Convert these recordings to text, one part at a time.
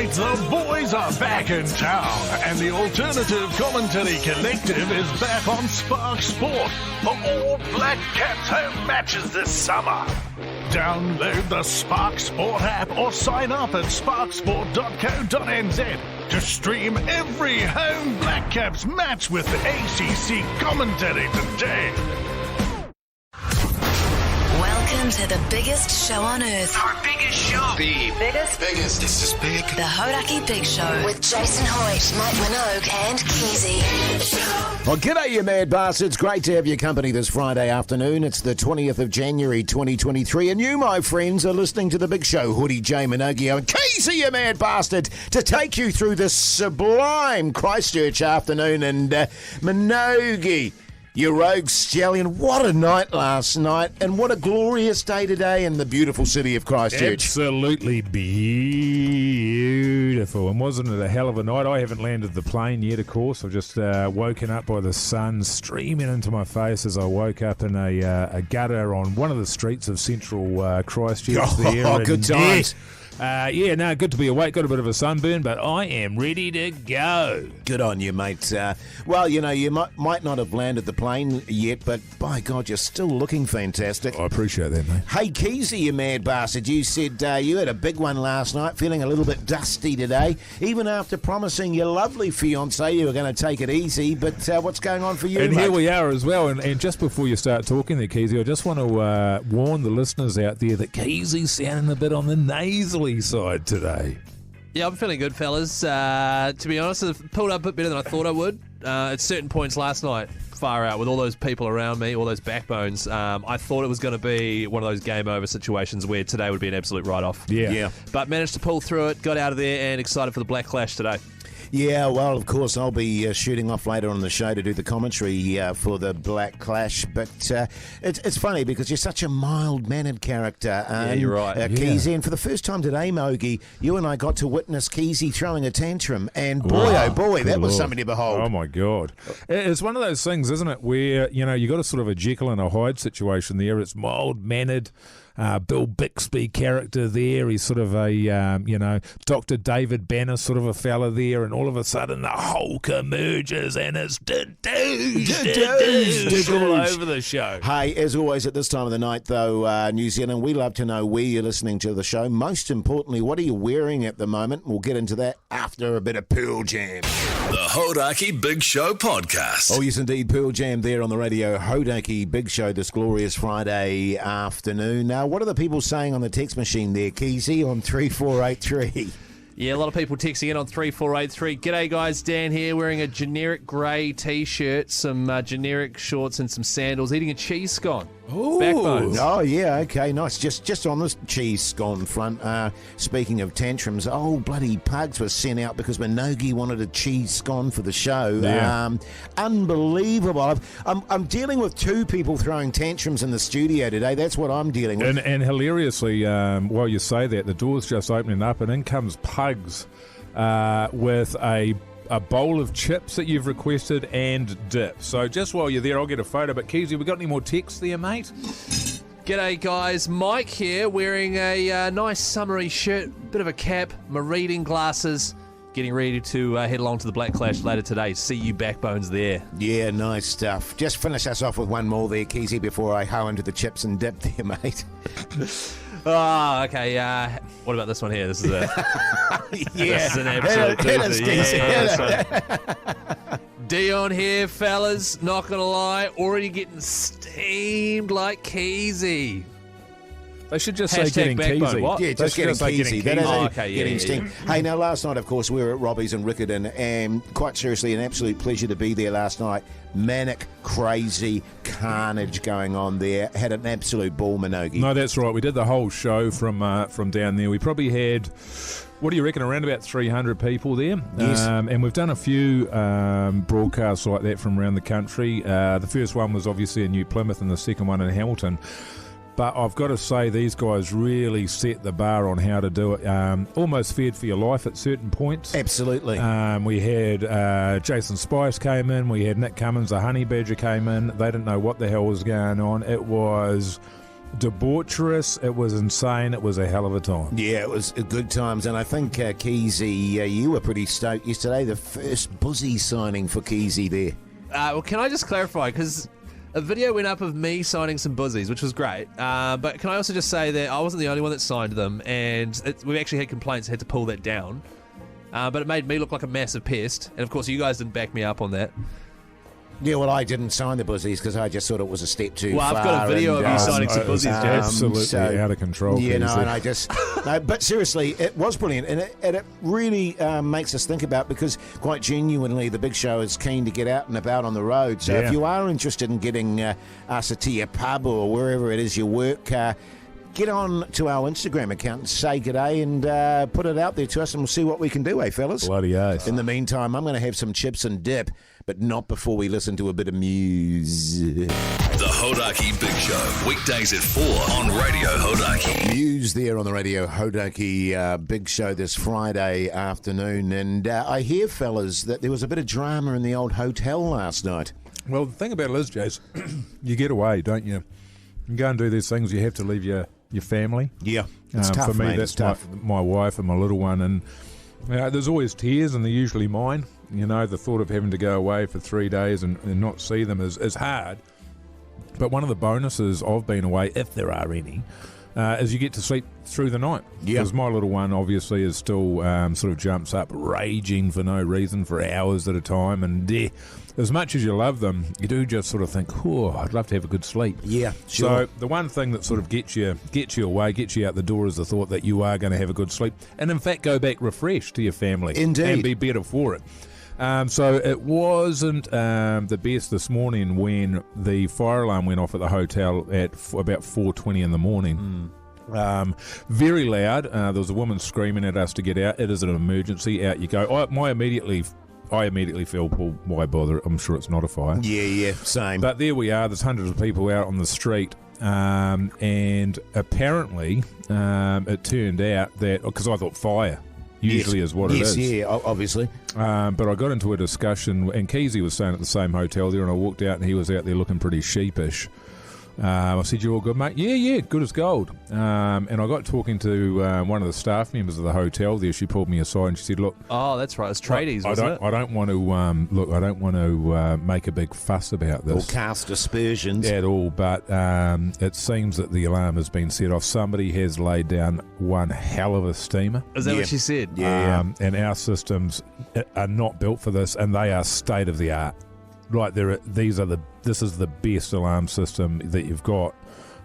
The boys are back in town, and the Alternative Commentary Collective is back on Spark Sport for all Black Caps home matches this summer. Download the Spark Sport app or sign up at sparksport.co.nz to stream every home Black Caps match with ACC commentary today. Welcome to the biggest show on earth. Our biggest show. The biggest. This is big. The Hodaki Big Show. With Jason Hoyt, Mike Minogue and Keyzie. Well, g'day, you mad bastards. Great to have your company this Friday afternoon. It's the 20th of January, 2023. And you, my friends, are listening to the Big Show. Hoodie, J. Minogue and Keyzie, you mad bastard, to take you through this sublime Christchurch afternoon. And Minogue, you rogue stallion, what a night last night, and what a glorious day today in the beautiful city of Christchurch. Absolutely beautiful. And wasn't it a hell of a night? I haven't landed the plane yet, of course. I've just woken up by the sun streaming into my face as I woke up in a gutter on one of the streets of central Christchurch there. Oh, good times. Good to be awake. Got a bit of a sunburn, but I am ready to go. Good on you, mate. Well, you know, you might not have landed the plane yet, but by God, you're still looking fantastic. I appreciate that, mate. Hey, Keyzie, you mad bastard. You said you had a big one last night, feeling a little bit dusty today, even after promising your lovely fiancée you were going to take it easy. But what's going on for you, And mate? here we are as well. And just before you start talking there, Keyzie, I just want to warn the listeners out there that Keyzie's sounding a bit on the nasally side today. Yeah, I'm feeling good, fellas. To be honest, I've pulled up a bit better than I thought I would. At certain points last night, far out, with all those people around me, all those backbones, I thought it was going to be one of those game over situations where today would be an absolute write-off. Yeah. But managed to pull through it, got out of there, and excited for the Black Clash today. Yeah, well, of course, I'll be shooting off later on the show to do the commentary for the Black Clash. But it's funny because you're such a mild-mannered character. Yeah, you're right. Keyzie, and for the first time today, Mogi, you and I got to witness Keyzie throwing a tantrum. And boy, oh boy, that was something to behold. Oh, my God. It's one of those things, isn't it, where, you know, you got a sort of a Jekyll and a Hyde situation there. It's mild-mannered. Bill Bixby character there. He's sort of a, Dr. David Banner sort of a fella there, and all of a sudden the Hulk emerges and it's da-doosh all over the show. Hey, as always at this time of the night, though, New Zealand, we love to know where you're listening to the show. Most importantly, what are you wearing at the moment? We'll get into that after a bit of Pearl Jam. The Hodaki Big Show podcast. Oh, yes, indeed. Pearl Jam there on the radio. Hodaki Big Show this glorious Friday afternoon. Now, what are the people saying on the text machine there, Keyzie, on 3483? Yeah, a lot of people texting in on 3483. G'day, guys. Dan here, wearing a generic grey T-shirt, some generic shorts and some sandals, eating a cheese scone. Ooh. Backbones. Oh, yeah, okay, nice. Just on this cheese scone front, speaking of tantrums, bloody Pugs was sent out because Minogue wanted a cheese scone for the show. Yeah. Unbelievable. I'm dealing with two people throwing tantrums in the studio today. That's what I'm dealing with. And hilariously, while you say that, the door's just opening up and in comes Pugs with a bowl of chips that you've requested and dip. So just while you're there, I'll get a photo. But Keyzie, we got any more texts there, mate? G'day, guys. Mike here, wearing a nice summery shirt, bit of a cap, my reading glasses, getting ready to head along to the Black Clash later today. See you backbones there. Yeah, nice stuff. Just finish us off with one more there, Keyzie, before I hoe into the chips and dip there, mate. Oh, okay. What about this one here? This is a this is an absolute hit us, doozy. Dion here, fellas. Not gonna lie, already getting steamed like Keyzie. They should just Hashtag say getting backbone, Keyzie. what? Yeah, just getting Keyzie. That is okay, getting yeah. steam. Hey, now last night, of course, we were at Robbie's in Riccarton, and quite seriously, an absolute pleasure to be there last night. Manic, crazy carnage going on there. Had an absolute ball, Minogue. No, that's right. We did the whole show from down there. We probably had, what do you reckon, around about 300 people there. Yes. And we've done a few broadcasts like that from around the country. The first one was obviously in New Plymouth and the second one in Hamilton. But I've got to say, these guys really set the bar on how to do it. Almost feared for your life at certain points. Absolutely. We had Jason Spice came in. We had Nick Cummins, the Honey Badger, came in. They didn't know what the hell was going on. It was debaucherous. It was insane. It was a hell of a time. Yeah, it was good times, and I think Keyzie, you were pretty stoked yesterday. The first Buzzy signing for Keyzie there. Well, can I just clarify? Because a video went up of me signing some buzzies, which was great. But can I also just say that I wasn't the only one that signed them, and we actually had complaints, had to pull that down. But it made me look like a massive pest, and of course you guys didn't back me up on that. Yeah, well, I didn't sign the buzzies because I just thought it was a step too far. Well, I've got a video of you signing some buzzies, James. Absolutely out of control. Yeah, Keyzie. and I just... No, but seriously, it was brilliant, and it really makes us think about, because quite genuinely the Big Show is keen to get out and about on the road. So if you are interested in getting us to your pub or wherever it is you work, get on to our Instagram account and say g'day and put it out there to us, and we'll see what we can do, fellas? Bloody oath. In the meantime, I'm going to have some chips and dip, but not before we listen to a bit of Muse. The Hodaki Big Show, weekdays at 4 on Radio Hodaki. Muse there on the Radio Hodaki Big Show this Friday afternoon. And I hear, fellas, that there was a bit of drama in the old hotel last night. Well, the thing about it is, Jace, you get away, don't you? You go and do these things, you have to leave your family. Yeah, it's tough, for me, mate. that's It's tough. my wife and my little one. And there's always tears, and they're usually mine. You know, the thought of having to go away for 3 days and not see them is hard. But one of the bonuses of being away, if there are any, is you get to sleep through the night. Yeah. Because my little one obviously is still sort of jumps up raging for no reason for hours at a time. And as much as you love them, you do just sort of think, oh, I'd love to have a good sleep. Yeah, sure. So the one thing that sort of gets you away, gets you out the door, is the thought that you are going to have a good sleep. And in fact, go back refreshed to your family. Indeed. And be better for it. So it wasn't the best this morning when the fire alarm went off at the hotel at about 4:20 in the morning. Very loud. There was a woman screaming at us to get out. It is an emergency. Out you go. I immediately feel, well, why bother? I'm sure it's not a fire. Yeah, same. But there we are. There's hundreds of people out on the street. And apparently it turned out that, because I thought fire usually is what it is. Yes, yeah, obviously. But I got into a discussion, and Keyzie was staying at the same hotel there, and I walked out and he was out there looking pretty sheepish. I said, "You all good, mate?" Yeah, good as gold. And I got talking to one of the staff members of the hotel there. She pulled me aside and she said, "Look, Oh, that's right. It's tradies, wasn't it? I don't want to I don't want to make a big fuss about Or this cast aspersions. at all, but it seems that the alarm has been set off. Somebody has laid down one hell of a steamer." Is that Yeah. what she said? Yeah. And our systems are not built for this, and they are state of the art. Like this is the best alarm system that you've got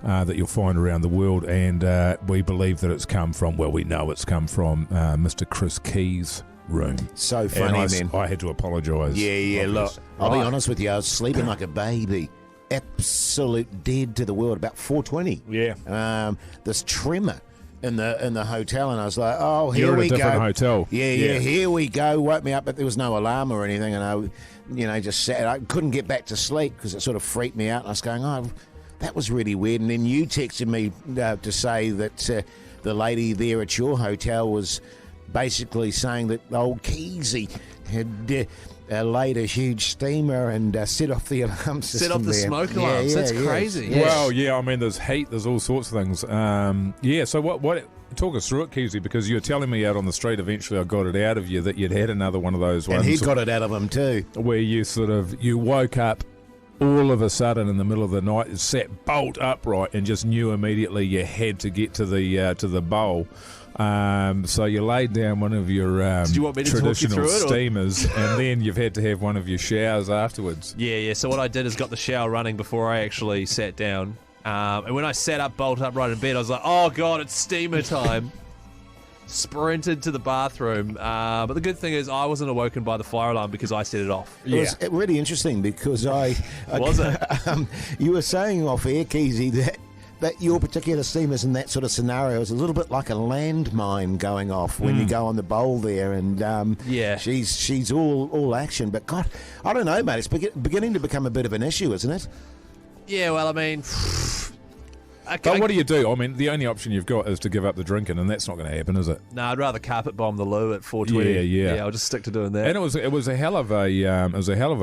that you'll find around the world, and we believe that it's come from. Well, we know it's come from Mr. Chris Key's room. So funny, and man. I had to apologise. Yeah, look, obviously. I'll be honest with you, I was sleeping like a baby. Absolute dead to the world, about 4:20. Yeah. This tremor in the hotel, and I was like, oh, here You're we at a different go. hotel. Yeah, here we go. Woke me up, but there was no alarm or anything, and I just sat. I couldn't get back to sleep because it sort of freaked me out. And I was going, oh, that was really weird. And then you texted me to say that the lady there at your hotel was basically saying that old Keyzie had laid a huge steamer and set off the alarm system. Set off the there. smoke alarms. That's crazy. Yeah. Well, yeah, I mean, there's heat, there's all sorts of things. So what? Talk us through it, Keyzie, because you were telling me out on the street, eventually I got it out of you, that you'd had another one of those ones. And he got it out of him too. Where you you woke up all of a sudden in the middle of the night and sat bolt upright and just knew immediately you had to get to the bowl. So you laid down one of your Did you want me to talk you traditional through it, or- steamers, and then you've had to have one of your showers afterwards. Yeah. So what I did is got the shower running before I actually sat down. And when I sat up, bolt upright in bed, I was like, oh, God, it's steamer time. Sprinted to the bathroom. But the good thing is I wasn't awoken by the fire alarm because I set it off. It was really interesting because Was it? You were saying off air, Keyzie, that your particular steamers in that sort of scenario is a little bit like a landmine going off when you go on the bowl there, and Yeah. she's all action. But God, I don't know, mate. It's beginning to become a bit of an issue, isn't it? Yeah, well, I mean, But what do you do? I mean, the only option you've got is to give up the drinking, and that's not going to happen, is it? No, I'd rather carpet bomb the loo at 4:20. Yeah. I'll just stick to doing that. And it was a hell of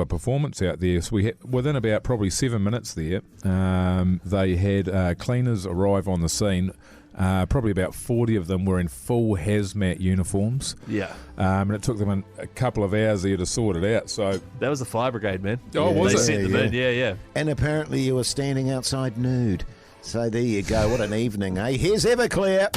a performance out there. So we had, within about probably 7 minutes there, they had cleaners arrive on the scene. Probably about 40 of them were in full hazmat uniforms. Yeah. And it took them a couple of hours there to sort it out. So that was the fire brigade, man. Oh, was they it? sent them in. Yeah. And apparently you were standing outside nude. So there you go. What an evening, eh? Here's Everclear.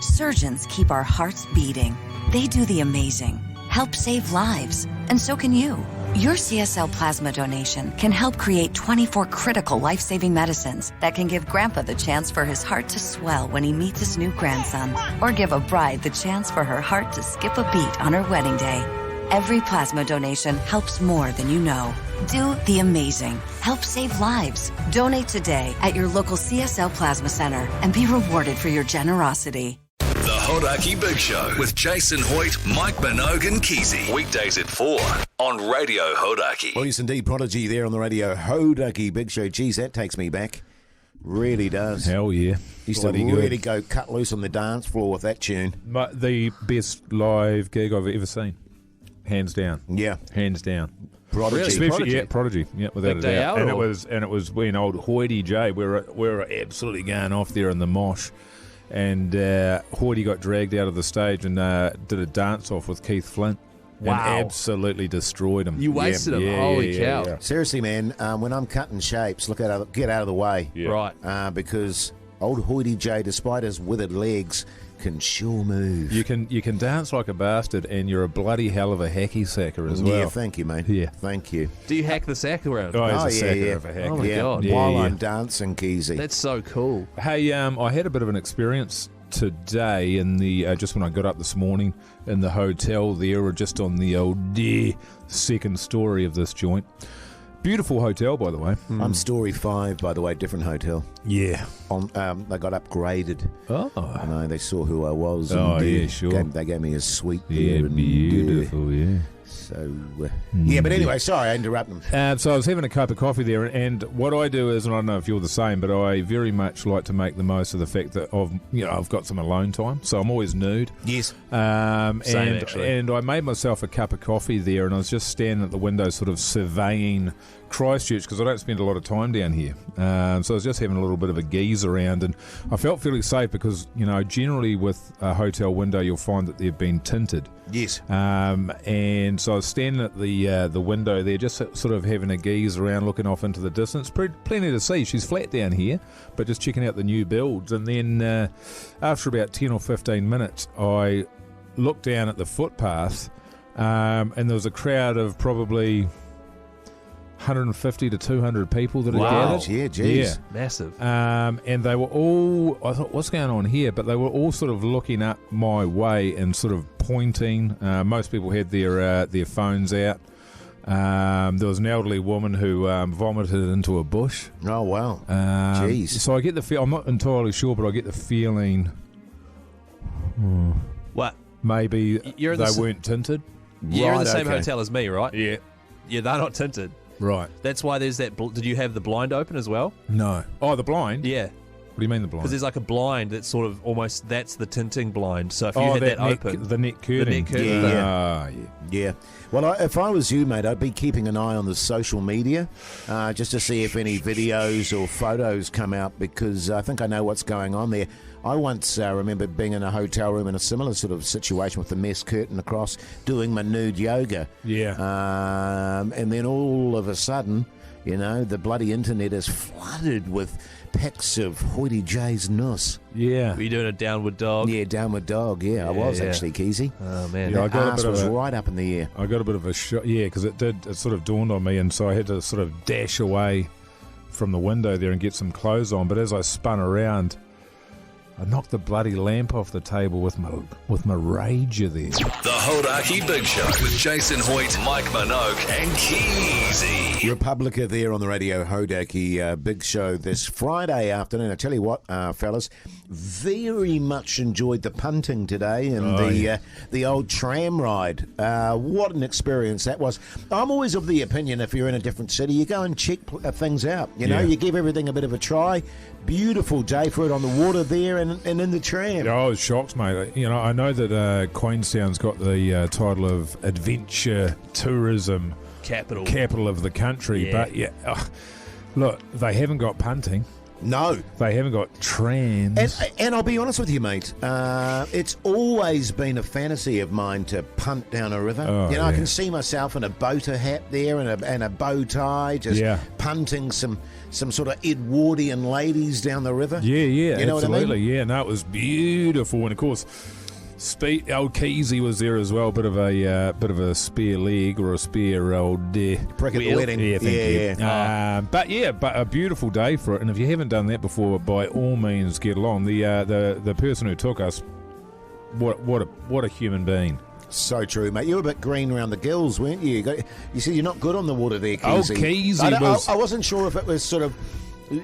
Surgeons keep our hearts beating. They do the amazing, help save lives, and so can you. Your CSL plasma donation can help create 24 critical life-saving medicines that can give Grandpa the chance for his heart to swell when he meets his new grandson, or give a bride the chance for her heart to skip a beat on her wedding day. Every plasma donation helps more than you know. Do the amazing. Help save lives. Donate today at your local CSL Plasma Center and be rewarded for your generosity. The Hodaki Big Show with Jason Hoyt, Mike Minogue and Keyzie. Weekdays at 4 on Radio Hodaki. Well, yes, indeed, Prodigy there on the Radio Hodaki Big Show. Geez, that takes me back. Really does. hell yeah. Used to really go cut loose on the dance floor with that tune. The best live gig I've ever seen. Hands down. Yeah. Hands down. Prodigy. Especially, Prodigy. Yeah, without Big a day doubt. out, And it was when old Hoity J, we were absolutely going off there in the mosh. And Hoity got dragged out of the stage and did a dance off with Keith Flint. Wow. And absolutely destroyed him. You wasted him. Holy cow. Yeah. Seriously, man, when I'm cutting shapes, get out of the way. Yeah. Right. Because old Hoity J, despite his withered legs, can sure move. You can dance like a bastard, and you're a bloody hell of a hacky sacker as well. Yeah, thank you, mate. Yeah. Thank you. Do you hack the sack around? Oh, he's a sacker yeah. of a hack. Oh, my God. While I'm dancing, Keyzie. That's so cool. Hey, I had a bit of an experience today in the just when I got up this morning in the hotel there, or just on the old second story of this joint. Beautiful hotel, by the way. I'm story 5, by the way, different hotel. Yeah. They got upgraded. Oh. I know, they saw who I was. Oh, and, yeah, sure. They gave me a suite Yeah, there. And, beautiful, yeah. So, yeah, but anyway, sorry, I interrupted them. So I was having a cup of coffee there, and what I do is, and I don't know if you're the same, but I very much like to make the most of the fact that I've got some alone time, so I'm always nude. Yes. Same, actually. And I made myself a cup of coffee there, and I was just standing at the window sort of surveying Christchurch, because I don't spend a lot of time down here. So I was just having a little bit of a geeze around, and I felt fairly safe because, generally with a hotel window you'll find that they've been tinted. Yes. And so I was standing at the window there, just sort of having a geeze around, looking off into the distance. Plenty to see. She's flat down here, but just checking out the new builds. And then after about 10 or 15 minutes, I looked down at the footpath, and there was a crowd of probably 150 to 200 people that had gathered. Yeah, geez. Massive. And they were all, I thought, what's going on here? But they were all sort of looking up my way and sort of pointing. Most people had their phones out. There was an elderly woman who vomited into a bush. Oh, wow. Jeez. So I get the feel, I'm not entirely sure, but I get the feeling What? maybe You're they weren't tinted. You're in the Right, same okay. hotel as me, right? Yeah. Yeah, they're not tinted. Right. That's why there's that. Did you have the blind open as well? No. Oh, the blind? Yeah. What do you mean the blind? Because there's like a blind that's sort of almost, that's the tinting blind. So if you had that net, open. the net curtain. net curtain. Yeah. Yeah. Yeah. Well, if I was you, mate, I'd be keeping an eye on the social media just to see if any videos or photos come out, because I think I know what's going on there. I once remember being in a hotel room in a similar sort of situation with the mesh curtain across, doing my nude yoga. Yeah. And then all of a sudden, the bloody internet is flooded with pics of Hoity J's nuss. Yeah. Were you doing a downward dog? Yeah, downward dog. Yeah, I was yeah. actually, Keyzie. Oh, man. Yeah, I That got a arse bit of was a- right up in the air. I got a bit of a shock, because it sort of dawned on me, and so I had to sort of dash away from the window there and get some clothes on. But as I spun around, I knocked the bloody lamp off the table with my rager there. The Hodaki Big Show with Jason Hoyt, Mike Minogue, and Keyzie. Republica there on the Radio Hodaki Big Show this Friday afternoon. I tell you what, fellas, very much enjoyed the punting today and the old tram ride. What an experience that was. I'm always of the opinion if you're in a different city, you go and check things out. You know, you give everything a bit of a try. Beautiful day for it on the water there and in the tram. Oh, it shocks, mate. You know, I know that Queenstown's got the title of adventure tourism capital of the country, but look, they haven't got punting. No. They haven't got trams. And I'll be honest with you, mate. It's always been a fantasy of mine to punt down a river. I can see myself in a boater hat there and a bow tie, just punting some sort of Edwardian ladies down the river. Yeah, you know absolutely. what I mean? Yeah, no, it was beautiful. And of course, old Keyzie was there as well. Bit of a spare leg or a spare old prick at the wedding. Yeah, thank you. But a beautiful day for it. And if you haven't done that before, by all means, get along. The person who took us, what a human being. So true, mate. You were a bit green around the gills, weren't you? You said you're not good on the water there, Keyzie. Oh, Keyzie I wasn't sure if it was sort of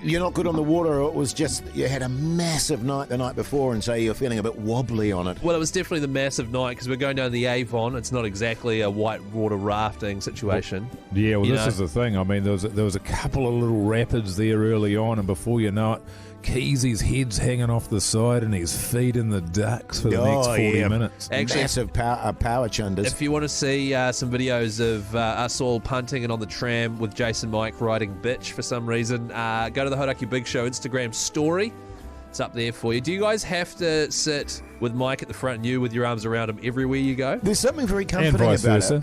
you're not good on the water or it was just you had a massive night the night before and so you're feeling a bit wobbly on it. Well, it was definitely the massive night because we're going down the Avon. It's not exactly a white water rafting situation. Well, this is the thing. I mean, there was a couple of little rapids there early on, and before you know it, Keyzie's head's hanging off the side and he's feeding the ducks for the next 40 minutes. Actually, massive power chunders. If you want to see some videos of us all punting and on the tram with Jason Mike riding bitch for some reason, go to the Hodaki Big Show Instagram story. It's up there for you. Do you guys have to sit with Mike at the front and you with your arms around him everywhere you go? There's something very comforting and vice about versa.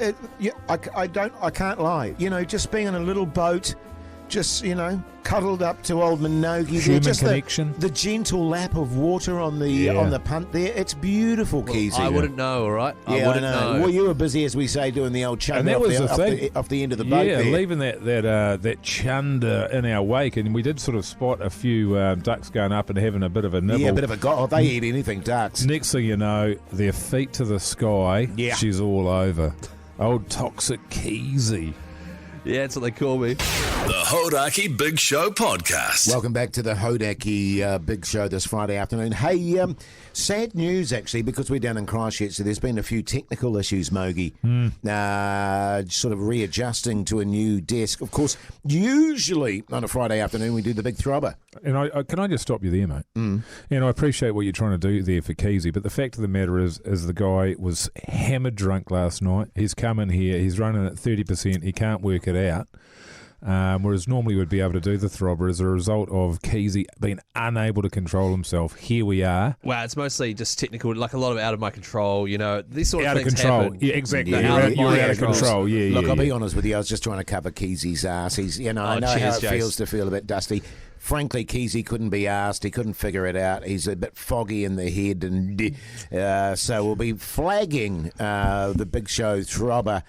it. And I can't lie. You know, just being in a little boat, just, you know, cuddled up to old Minogue. Human just connection. The gentle lap of water on the punt there. It's beautiful, Keyzie. I wouldn't know, all right? I wouldn't know. Well, you were busy, as we say, doing the old chunder off the end of the boat there. Leaving that chunder in our wake, and we did sort of spot a few ducks going up and having a bit of a nibble. Yeah, a bit of a go. They eat anything, ducks. Next thing you know, their feet to the sky. Yeah. She's all over. Old toxic Keyzie. Yeah, that's what they call me. The Hodaki Big Show podcast. Welcome back to the Hodaki Big Show this Friday afternoon. Hey, sad news actually, because we're down in Christchurch, so there's been a few technical issues, Mogi. Sort of readjusting to a new desk. Of course, usually on a Friday afternoon we do the big throbber. And can I just stop you there, mate? And I appreciate what you're trying to do there for Keyzie, but the fact of the matter is the guy was hammered drunk last night. He's come in here, he's running at 30%, he can't work it out. Whereas normally we'd be able to do the throbber as a result of Keyzie being unable to control himself. Here we are. Wow, it's mostly just technical, like a lot of out of my control, you know. These sort of out things of control. happen. Yeah, exactly. Yeah, You're out of control. Yeah, Look, I'll be honest with you, I was just trying to cover Keysie's ass. He's, I know how it feels to feel a bit dusty. Frankly, Keyzie couldn't be asked. He couldn't figure it out. He's a bit foggy in the head, and so we'll be flagging the Big Show throbber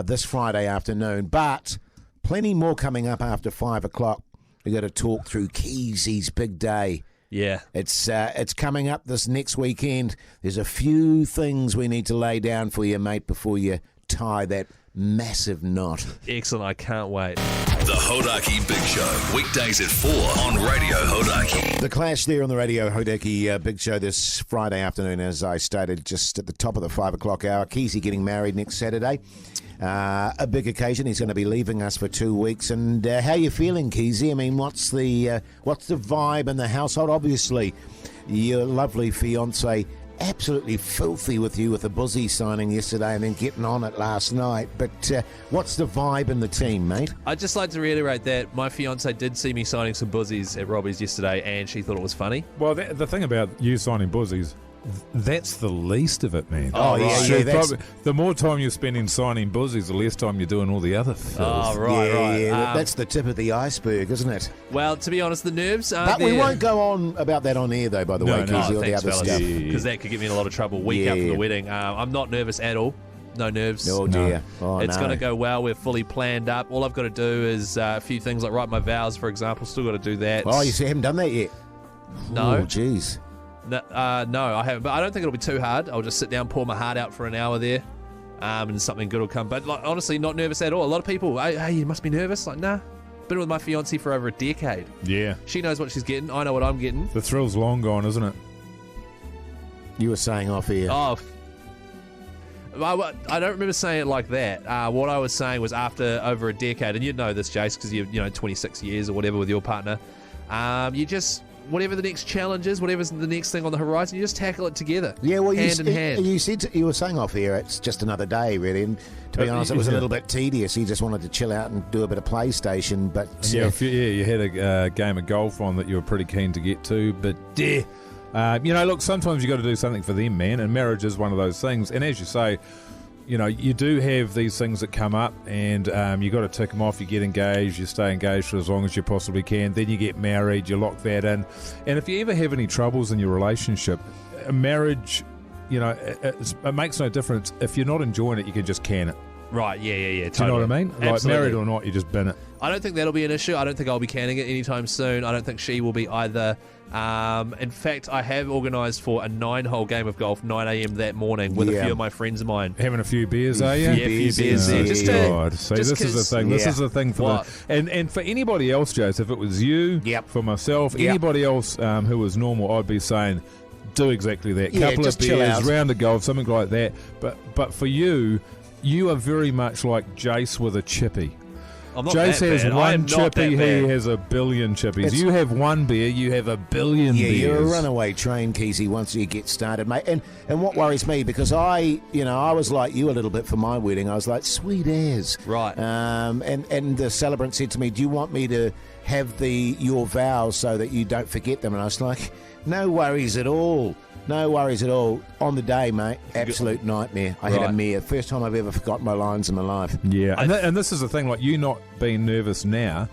this Friday afternoon. But plenty more coming up after 5 o'clock. We've got to talk through Keysie's big day. Yeah. It's coming up this next weekend. There's a few things we need to lay down for you, mate, before you tie that massive knot. Excellent. I can't wait. The Hodaki Big Show, weekdays at 4 on Radio Hodaki. The Clash there on the Radio Hodaki Big Show this Friday afternoon, as I stated just at the top of the 5 o'clock hour. Keyzie getting married next Saturday. A big occasion. He's going to be leaving us for 2 weeks. And how are you feeling, Keyzie? I mean, what's the vibe in the household? Obviously, your lovely fiance absolutely filthy with you with the Buzzy signing yesterday and then getting on it last night. But what's the vibe in the team, mate? I'd just like to reiterate that my fiance did see me signing some Buzzies at Robbie's yesterday and she thought it was funny. Well, the thing about you signing Buzzies, that's the least of it, man. Oh, yeah. The more time you're spending signing Buzzies, the less time you're doing all the other filth. Oh, right. Yeah, that's the tip of the iceberg, isn't it? Well, to be honest, the nerves aren't But there. we won't go on about that on air, though, by the way, Keyzie, or the other stuff. Because that could get me in a lot of trouble week after the wedding. I'm not nervous at all. No nerves. Oh, dear. Oh, it's going to go well. We're fully planned up. All I've got to do is a few things like write my vows, for example. Still got to do that. Oh, you haven't done that yet? No. Oh, jeez. No, I haven't. But I don't think it'll be too hard. I'll just sit down, pour my heart out for an hour there, and something good will come. But like, honestly, not nervous at all. A lot of people, hey, you must be nervous. Like, nah. Been with my fiancée for over a decade. Yeah. She knows what she's getting. I know what I'm getting. The thrill's long gone, isn't it? You were saying off here. Oh, I don't remember saying it like that. What I was saying was after over a decade, and you'd know this, Jace, because you're 26 years or whatever with your partner. You just, whatever the next challenge is, whatever's the next thing on the horizon, you just tackle it together. Yeah, well, hand in hand. You were saying off here, it's just another day, really. And to be honest, it was a little bit tedious. You just wanted to chill out and do a bit of PlayStation. But you had a game of golf on that you were pretty keen to get to. But look, sometimes you got to do something for them, man. And marriage is one of those things. And as you say, you do have these things that come up, and you got to tick them off. You get engaged, you stay engaged for as long as you possibly can. Then you get married, you lock that in. And if you ever have any troubles in your relationship, a marriage, it makes no difference. If you're not enjoying it, you can just can it. Right, yeah, totally. Do you know what I mean? Absolutely. Like, married or not, you just bin it. I don't think that'll be an issue. I don't think I'll be canning it anytime soon. I don't think she will be either. In fact, I have organised for a 9-hole game of golf, 9 a.m. that morning with a few of my friends of mine. Having a few beers, are you? Yeah, a few beers. Oh, Just God. See, this is the thing. This is the thing for and for anybody else, Jace, if it was you, for myself, anybody else who was normal, I'd be saying, do exactly that. Couple of beers, round of golf, something like that. But for you, you are very much like Jace with a chippy. Jace has one chippy, he has a billion chippies. You have one beer, you have a billion beers. Yeah, you're a runaway train, Keyzie, once you get started, mate. And what worries me, because I was like you a little bit for my wedding. I was like, sweet as. Right. And the celebrant said to me, do you want me to have your vows so that you don't forget them? And I was like, no worries at all. No worries at all. On the day, mate, absolute nightmare. I had a mare. First time I've ever forgotten my lines in my life. Yeah, and this is the thing, like you not being nervous now,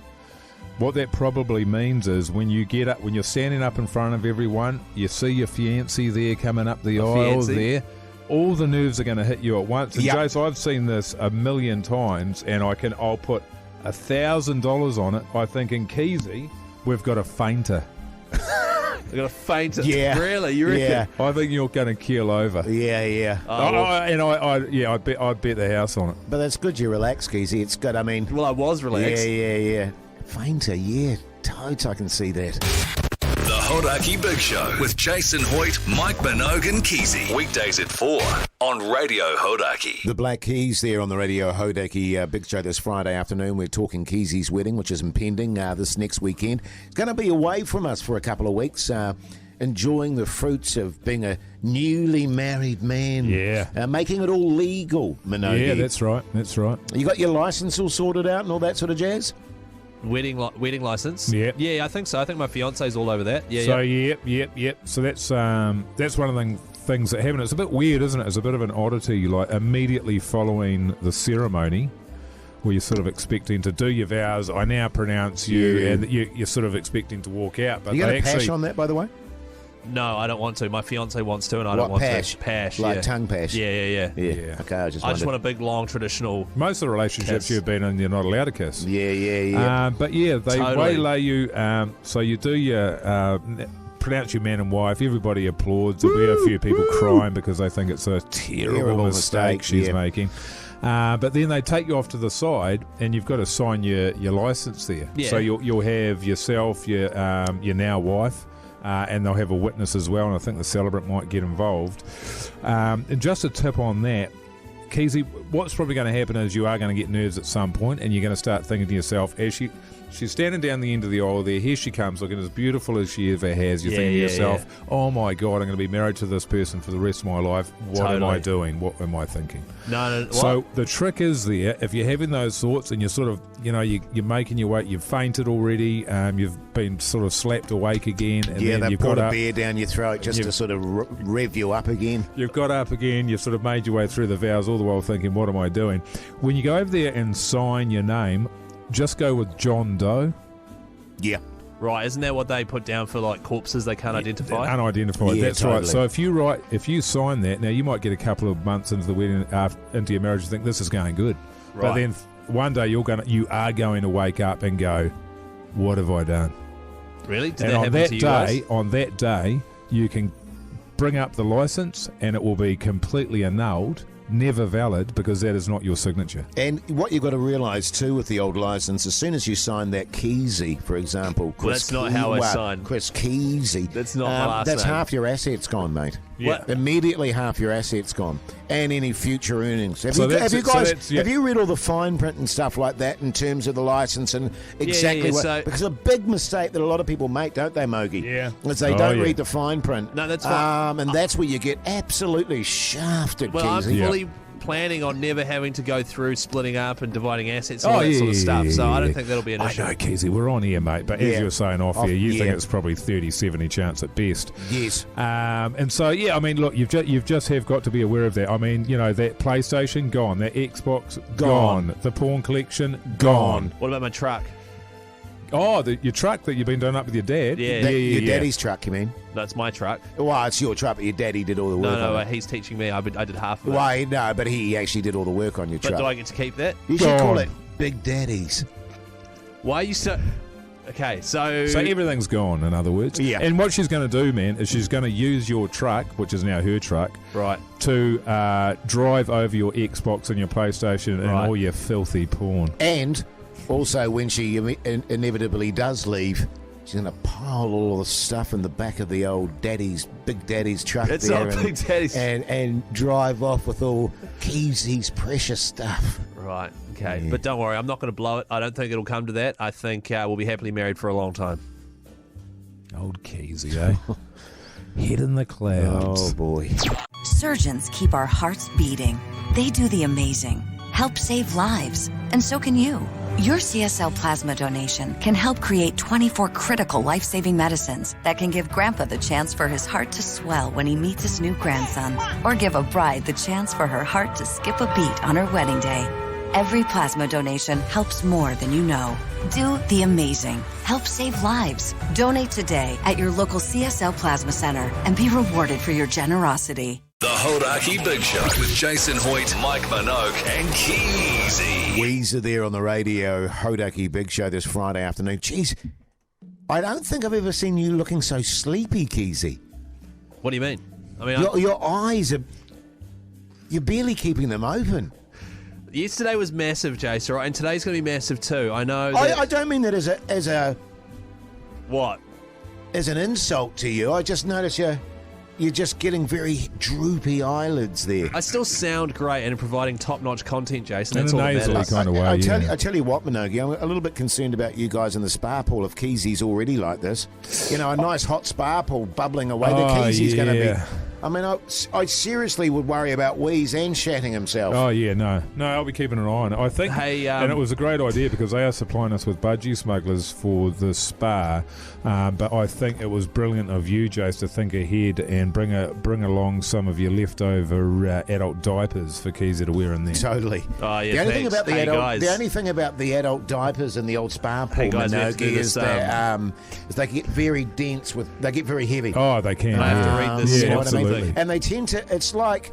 what that probably means is when you get up, when you're standing up in front of everyone, you see your fiancé there coming up the aisle there, all the nerves are going to hit you at once. And Jace, I've seen this a million times, and I'll put $1,000 on it by thinking, Keyzie, we've got a fainter. We've got a fainter. Yeah. Really? You reckon? Yeah. I think you're going to keel over. Yeah. I'd bet the house on it. But that's good you relax, Keyzie. It's good. I mean... Well, I was relaxed. Yeah. Fainter, yeah. Totes, I can see that. The Hodaki Big Show with Jason Hoyt, Mike Minogue and Keyzie. Weekdays at 4 on Radio Hodaki. The Black Keys there on the Radio Hodaki Big Show this Friday afternoon. We're talking Keyzie's wedding, which is impending this next weekend. It's going to be away from us for a couple of weeks, enjoying the fruits of being a newly married man. Yeah. Making it all legal, Minogue. Yeah, that's right. You got your licence all sorted out and all that sort of jazz? Wedding license. Yeah, I think so. I think my fiance's all over that. So yep. So that's one of the things that happen. It's a bit weird, isn't it? It's a bit of an oddity. Like immediately following the ceremony, where you're sort of expecting to do your vows. I now pronounce you, and you're sort of expecting to walk out. But you got a pash on that, by the way? No, I don't want to. My fiancé wants to, and I don't want to. Pash, like tongue pash. Yeah. Okay, I just want a big, long, traditional. Most of the relationships you've been in, you're not allowed to kiss. Yeah. But they waylay you. So you do your pronounce your man and wife. Everybody applauds. There'll be a few people crying because they think it's a terrible mistake she's making. But then they take you off to the side, and you've got to sign your license there. Yeah. So you'll have yourself, your now wife. And they'll have a witness as well, and I think the celebrant might get involved. And just a tip on that, Keyzie, what's probably going to happen is you are going to get nerves at some point, and you're going to start thinking to yourself, as she's standing down the end of the aisle there, here she comes, looking as beautiful as she ever has. You're thinking to yourself, oh my God, I'm going to be married to this person for the rest of my life. What am I doing? What am I thinking? No. So the trick is there, if you're having those thoughts and you're sort of, you're making your way, you've fainted already, you've been sort of slapped awake again. And then they've put a beer down your throat just to sort of rev you up again. You've got up again, you've sort of made your way through the vows all the while thinking, what am I doing? When you go over there and sign your name, just go with John Doe. Yeah. Right, isn't that what they put down for like corpses they can't identify? Unidentified, that's totally. right. So if you sign that, now you might get a couple of months into the wedding, into your marriage, and think this is going good. Right. But then one day you are going to wake up and go, what have I done? Really? Did And that on happen that to you day, guys? on that day, you can bring up the license, and it will be completely annulled, never valid, because that is not your signature. And what you've got to realise too with the old licence, as soon as you sign that Keyzie, for example, That's not how I signed. Chris Keyzie. That's not my last That's name. half your assets gone, mate. Yeah. Immediately half your assets gone, and any future earnings. Have So you that's- have you so guys that's- yeah. have you read all the fine print and stuff like that in terms of the licence and exactly what? so- Because a big mistake that a lot of people make, don't they, Mogi? Yeah. Is they Oh, don't yeah. read the fine print. No, that's fine. And that's where you get absolutely shafted, Well, I'm Keyzie. fully planning on never having to go through splitting up and dividing assets and Oh, all that yeah, sort of stuff. So I yeah. don't think that'll be an I issue. know, Keyzie, we're on here, mate, but as Yeah. you were saying off Off- here, you think yeah. it's probably 30-70 chance at best. Yes. And so, yeah, I mean, look, you've just have got to be aware of that. I mean, you know, that PlayStation, gone. That Xbox, gone. The porn collection, gone. What about my truck? Oh, your truck that you've been doing up with your dad? Yeah. Your daddy's truck, you mean? That's my truck. Well, it's your truck, but your daddy did all the work. No, on it. he's teaching me. I did half of it. Why? No, but he actually did all the work on your But truck. do I get to keep that? You should call Gone. it Big Daddy's. Why are you so... Okay, so... So everything's gone, in other words. Yeah. And what she's going to do, man, is she's going to use your truck, which is now her truck, Right. to drive over your Xbox and your PlayStation and Right. all your filthy porn. And also, when she inevitably does leave, she's going to pile all the stuff in the back of the old Big Daddy's truck It's there, not Big Daddy's. and drive off with all Keyzie's precious stuff. Right, okay. But don't worry, I'm not going to blow it. I don't think it'll come to that. I think we'll be happily married for a long time. Old Keyzie, eh? Head in the clouds. Oh boy! Surgeons keep our hearts beating. They do the amazing, help save lives, and so can you. Your CSL plasma donation can help create 24 critical life-saving medicines that can give Grandpa the chance for his heart to swell when he meets his new grandson, or give a bride the chance for her heart to skip a beat on her wedding day. Every plasma donation helps more than you know. Do the amazing. Help save lives. Donate today at your local CSL Plasma Center and be rewarded for your generosity. The Hodaki Big Show with Jason Hoyt, Mike Minogue, and Keyzie. Weezer there on the radio, Hodaki Big Show this Friday afternoon. Jeez, I don't think I've ever seen you looking so sleepy, Keyzie. What do you mean? I mean, Your eyes are... You're barely keeping them open. yesterday was massive, Jason, right? And today's going to be massive too. I know that... I don't mean that as What? an insult to you. I just notice you're just getting very droopy eyelids there. I still sound great and providing top-notch content, Jason. In That's a all that nasally matters. kind of way, I yeah. tell you what, Minogue, I'm a little bit concerned about you guys in the spa pool if Keyzie's already like this. You know, a nice hot spa pool bubbling away. The Keyzie's going to be... I mean, I seriously would worry about Wheeze and shatting himself. Oh, yeah, no, I'll be keeping an eye on it. I think, Hey, and it was a great idea because they are supplying us with budgie smugglers for the spa, but I think it was brilliant of you, Jace, to think ahead and bring along some of your leftover adult diapers for Keyzie to wear in there. Totally. Oh, yeah, the only thing thanks. about the Hey, adult, guys. the only thing about the adult diapers in the old spa pool, Hey, guys, we have to do Minogue, this, is that is they get very dense they get very heavy. Oh, they can. I have to read this Yeah, small absolutely. thing. And they tend to. It's like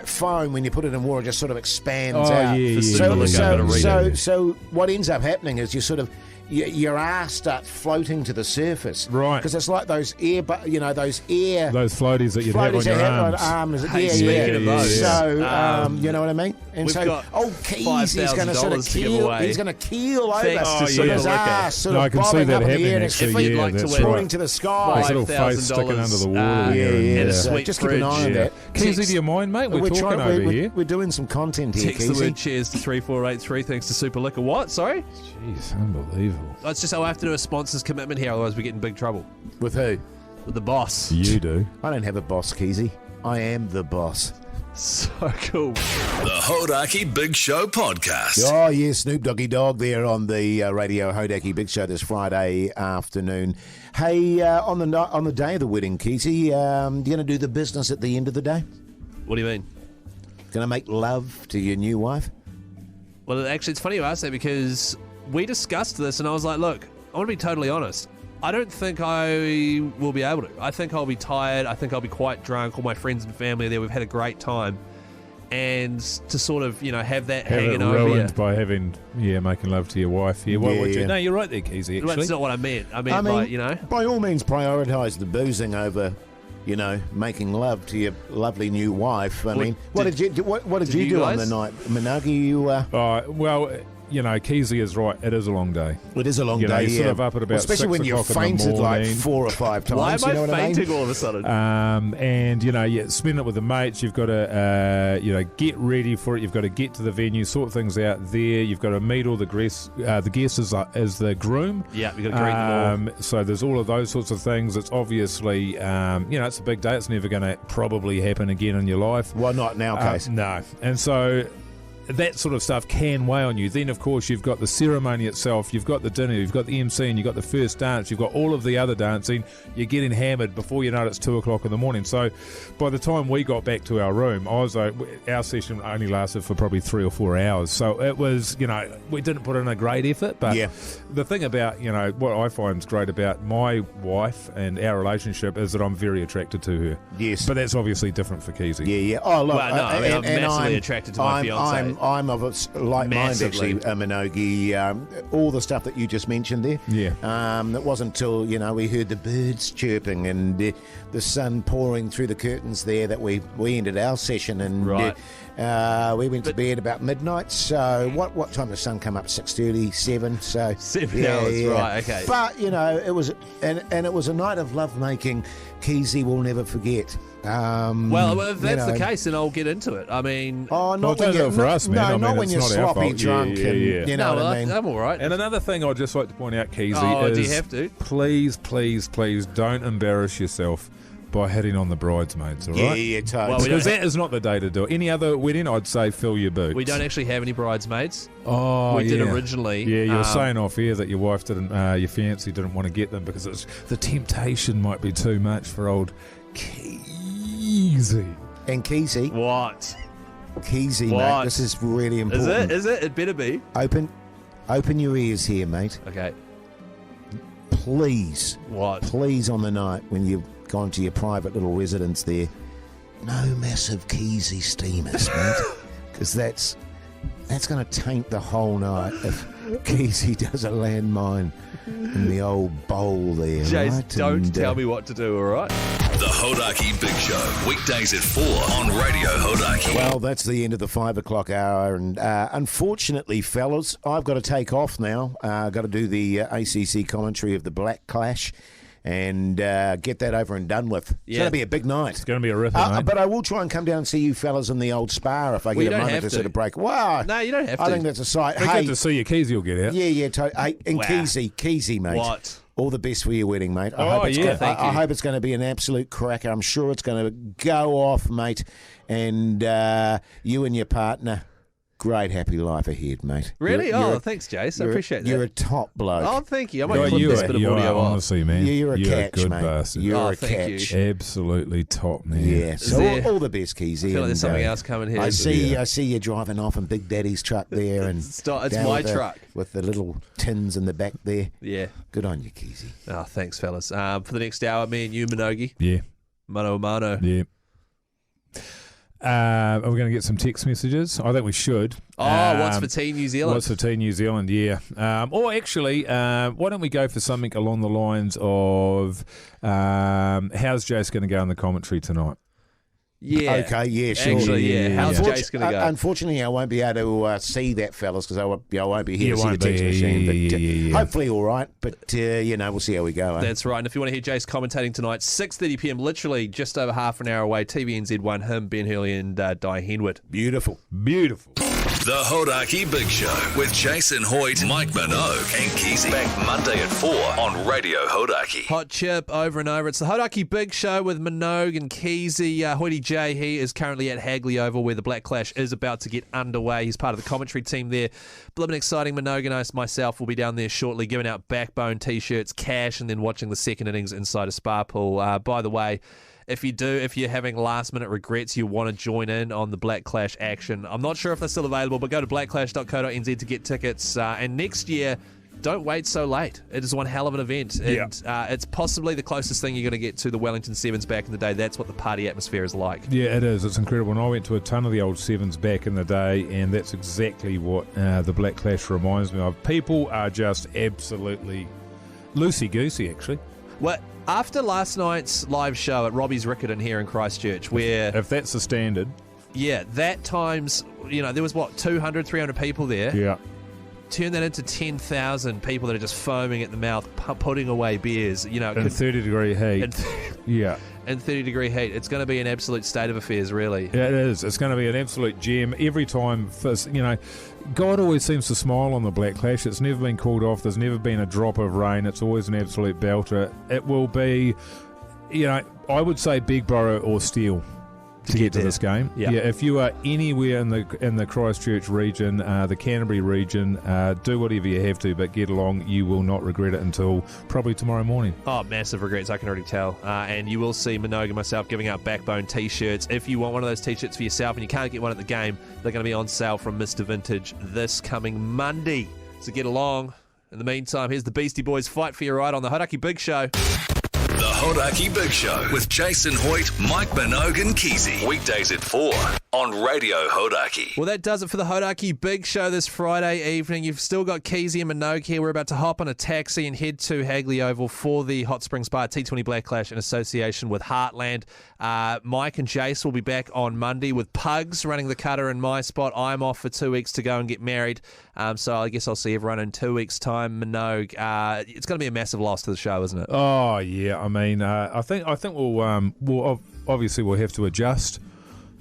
foam when you put it in water, it just sort of expands Oh, out. yeah, So, yeah, so, so what ends up happening is you sort of. Your ass starts floating to the surface, Right. Because it's like those air, those air Those floaties that you'd have on floaties your you have arms. on arms. Hey, yeah, speaking yeah. of those, So you know what I mean. And we've so, got Keyzie's going to sort of $5,000 to give keel. away. He's going to keel over. Thanks to So his Super Liquor. ass sort No, of I can see bobbing that up in the happening, air and actually. If you'd Yeah, like to that's win pointing right. to the sky. His little face sticking under the water. $5,000, there, yeah, and a so sweet just keep an eye on fridge. that. Keyzie, do you mind, mate? We're talking over here. We're doing some content here, Text the Keyzie. word cheers to 3483 thanks to Super Liquor. What? Sorry? Jeez, unbelievable. It's just I have to do a sponsor's commitment here, otherwise we get in big trouble. With who? With the boss. You do. I don't have a boss, Keyzie. I am the boss. So cool. The Hodaki Big Show podcast. Oh, yes, Snoop Doggy Dog there on the radio Hodaki Big Show this Friday afternoon. Hey, on the day of the wedding, Keyzie, you going to do the business at the end of the day? What do you mean? Going to make love to your new wife? Well, actually, it's funny you asked that because we discussed this and I was like, look, I want to be totally honest. I don't think I will be able to. I think I'll be tired. I think I'll be quite drunk. All my friends and family are there. We've had a great time. and to sort of, have that Have hanging it over you. ruined by making love to your wife. Yeah, what would you? No, you're right there, Keyzie, actually. That's not what I meant. I mean, by all means, prioritise the boozing over, making love to your lovely new wife. I mean, what did you do on the night, Minogue? Well, Keyzie is right. It is a long day. It is a long day. You're yeah. sort of up at about especially 6 when you've o'clock in the fainted like morning. 4 or 5 times. Why am I fainting what I mean? all of a sudden? And you spend it with the mates. You've got to get ready for it. You've got to get to the venue, sort things out there. You've got to meet all the guests as the groom. Yeah, you've got to greet them all. So there's all of those sorts of things. It's obviously it's a big day. It's never going to probably happen again in your life. Well, not in our case. No, and so that sort of stuff can weigh on you. Then, of course, you've got the ceremony itself, you've got the dinner, you've got the MC, and you've got the first dance, you've got all of the other dancing. You're getting hammered before you know it, it's 2 o'clock in the morning. So by the time we got back to our room, our session only lasted for probably 3 or 4 hours. So it was, we didn't put in a great effort. But the thing about, what I find is great about my wife and our relationship is that I'm very attracted to her. Yes. But that's obviously different for Keyzie. Yeah. Oh, look. Well, no, I'm massively attracted to my fiancée. I'm of a like mind, actually, Minogue. All the stuff that you just mentioned there. Yeah. It wasn't until, we heard the birds chirping and the sun pouring through the curtains there that we ended our session. And we went to bed about midnight. So what time did the sun come up? 6:30, 7. So 7 hours, right, okay. But, it was, and it was a night of lovemaking Keyzie will never forget. Well, if that's the case, then I'll get into it. I mean, not when you're for us, man. not when you're sloppy drunk. You know what I mean. I'm all right. And another thing I'd just like to point out, Keyzie, is do you have to? Please, please, please don't embarrass yourself by hitting on the bridesmaids, all right? Yeah, totally. Well, because that is not the day to do it. Any other wedding, I'd say fill your boots. We don't actually have any bridesmaids. Oh, we did originally. Yeah, you were saying off air that your wife didn't, your fiancé didn't want to get them because the temptation might be too much for old Keyzie. And Keyzie. What? Keyzie, what? mate. This is really important. Is it? It better be. Open your ears here, mate. Okay. Please. What? Please, on the night when you've gone to your private little residence there, no massive Keyzie steamers, mate. Because that's going to taint the whole night if Keyzie does a landmine in the old bowl there. Jace, right? don't tell me what to do, all right? The Hodaki Big Show, weekdays at 4 on Radio Hodaki. Well, that's the end of the 5 o'clock hour, and unfortunately, fellas, I've got to take off now. I've got to do the ACC commentary of the Black Clash and get that over and done with. It's going to be a big night. It's going to be a ripper, mate. But I will try and come down and see you fellas in the old spa if I get a moment to sort of break. Wow. No, you don't have to. I think that's a sight. Hey, good to see you. Keyzie will get out. Yeah. Hey, and Wow. Keyzie, mate. What? All the best for your wedding, mate. I hope it's going to be an absolute cracker. I'm sure it's going to go off, mate. And you and your partner, great happy life ahead, mate. Really? Thanks, Jace. I appreciate that. You're a top bloke. Oh, thank you. I might clip this bit of audio off. Honestly, man. You're a catch, good mate. bastard. You're a thank catch. you. Absolutely top, man. Yeah. So all the best, Keyzie. I feel like there's something else coming here. I see you driving off in Big Daddy's truck there, and It's my truck with the little tins in the back there. Yeah. Good on you, Keyzie. Oh, thanks, fellas. For the next hour, me and you, Minogue. Yeah. Mano a mano. Yeah. Are we going to get some text messages? I think we should. What's for Team New Zealand? What's for Team New Zealand, yeah. Or actually, why don't we go for something along the lines of how's Jace going to go in the commentary tonight? Yeah. Okay, yeah, sure. Actually, yeah. How's Jace going to go? Unfortunately, I won't be able to see that, fellas, because I won't be here to see the won't text be. machine. But Yeah. hopefully all right. But, we'll see how we go. That's right. And if you want to hear Jace commentating tonight, 6:30 p.m, literally just over half an hour away, TVNZ1, him, Ben Hurley and Di Henwood. Beautiful. The Hodaki Big Show with Jason Hoyt, Mike Minogue, and Keyzie. Back Monday at 4 on Radio Hodaki. Hot chip over and over. It's the Hodaki Big Show with Minogue and Keyzie. Hoyty J, he is currently at Hagley Oval where the Black Clash is about to get underway. He's part of the commentary team there. Blibbin' exciting. Minogue and myself will be down there shortly giving out backbone t-shirts, cash, and then watching the second innings inside a spa pool. By the way, if you're having last-minute regrets, you want to join in on the Black Clash action. I'm not sure if they're still available, but go to blackclash.co.nz to get tickets. And next year, don't wait so late. It is one hell of an event. And it's possibly the closest thing you're going to get to the Wellington Sevens back in the day. That's what the party atmosphere is like. Yeah, it is. It's incredible. And I went to a ton of the old Sevens back in the day, and that's exactly what the Black Clash reminds me of. People are just absolutely loosey-goosey, actually. Well, after last night's live show at Robbie's Riccarton here in Christchurch, where... If that's the standard... Yeah, that times, there was, 200, 300 people there. Yeah. Turn that into 10,000 people that are just foaming at the mouth, putting away beers. In 30-degree heat. Yeah. In 30-degree heat. It's going to be an absolute state of affairs, really. Yeah, it is. It's going to be an absolute gem. Every time, God always seems to smile on the Black Clash. It's never been called off. There's never been a drop of rain. It's always an absolute belter. It will be, I would say Big Borough or Steel to get to this game. Yeah, if you are anywhere in the Christchurch region, the Canterbury region, do whatever you have to, but get along. You will not regret it until probably tomorrow morning. Oh, massive regrets, I can already tell. And you will see Minogue and myself giving out Backbone t-shirts. If you want one of those t-shirts for yourself and you can't get one at the game, they're going to be on sale from Mr. Vintage this coming Monday. So get along. In the meantime, here's the Beastie Boys Fight for Your Right on the Hodaki Big Show. The Hodaki Big Show with Jason Hoyt, Mike Minogue and Keyzie. Weekdays at 4 on Radio Hodaki. Well, that does it for the Hodaki Big Show this Friday evening. You've still got Keyzie and Minogue here. We're about to hop on a taxi and head to Hagley Oval for the Hot Springs Bar T20 Black Clash in association with Heartland. Mike and Jace will be back on Monday with Pugs running the cutter in my spot. I'm off for 2 weeks to go and get married. So I guess I'll see everyone in 2 weeks' time. Minogue, it's going to be a massive loss to the show, isn't it? Oh, yeah. I mean, I think we'll obviously we'll have to adjust.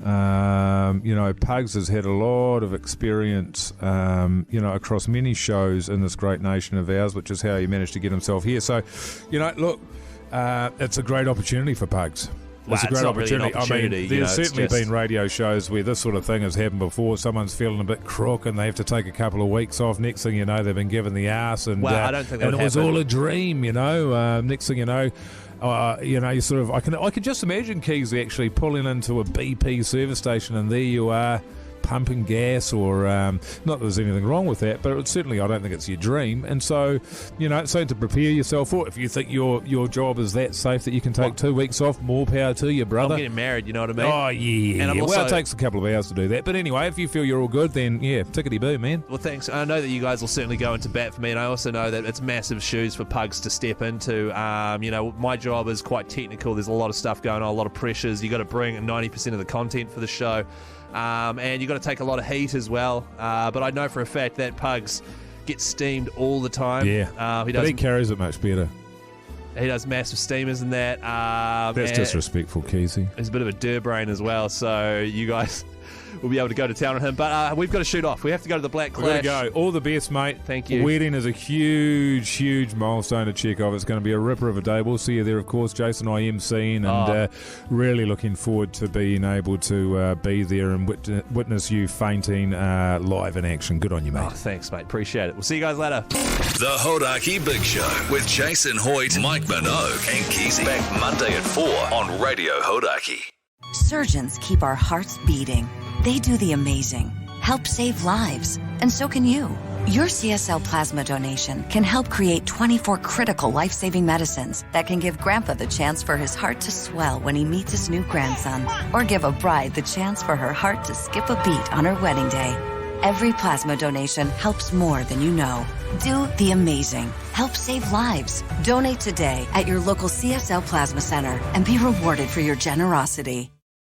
Pugs has had a lot of experience, across many shows in this great nation of ours, which is how he managed to get himself here. So, look, it's a great opportunity for Pugs. It's a great opportunity. Really I mean, there's certainly been radio shows where this sort of thing has happened before. Someone's feeling a bit crook and they have to take a couple of weeks off. Next thing you know, they've been given the arse, and I don't think that and it was all a dream. Next thing you know. You sort of. I can just imagine Keyzie actually pulling into a BP service station, and there you are, pumping gas, or not that there's anything wrong with that, but certainly I don't think it's your dream. And so, something to prepare yourself for. If you think your job is that safe that you can take 2 weeks off, more power to you, brother. I'm getting married, you know what I mean? Oh, yeah. And well, it takes a couple of hours to do that. But anyway, if you feel you're all good, then, yeah, tickety-boo, man. Well, thanks. I know that you guys will certainly go into bat for me, and I also know that it's massive shoes for Pugs to step into. My job is quite technical. There's a lot of stuff going on, a lot of pressures. You got to bring 90% of the content for the show. And you've got to take a lot of heat as well. But I know for a fact that Pugs gets steamed all the time. Yeah, he carries it much better. He does massive steamers and that. That's disrespectful, Keyzie. He's a bit of a dirbrain as well, so you guys will be able to go to town on him. But we've got to shoot off. We have to go to the Black Clash. We've got to go. All the best, mate. Thank you. Wedding is a huge, huge milestone to check off. It's going to be a ripper of a day. We'll see you there, of course. Jason and I emceeing, and really looking forward to being able to be there and witness you fainting live in action. Good on you, mate. Oh, thanks, mate. Appreciate it. We'll see you guys later. The Hodaki Big Show with Jason Hoyt, Mike Minogue and Keyzie. Back Monday at 4 on Radio Hodaki. Surgeons keep our hearts beating. They do the amazing, help save lives, and so can you. Your CSL plasma donation can help create 24 critical life-saving medicines that can give Grandpa the chance for his heart to swell when he meets his new grandson, or give a bride the chance for her heart to skip a beat on her wedding day. Every plasma donation helps more than you know. Do the amazing. Help save lives. Donate today at your local CSL Plasma Center and be rewarded for your generosity.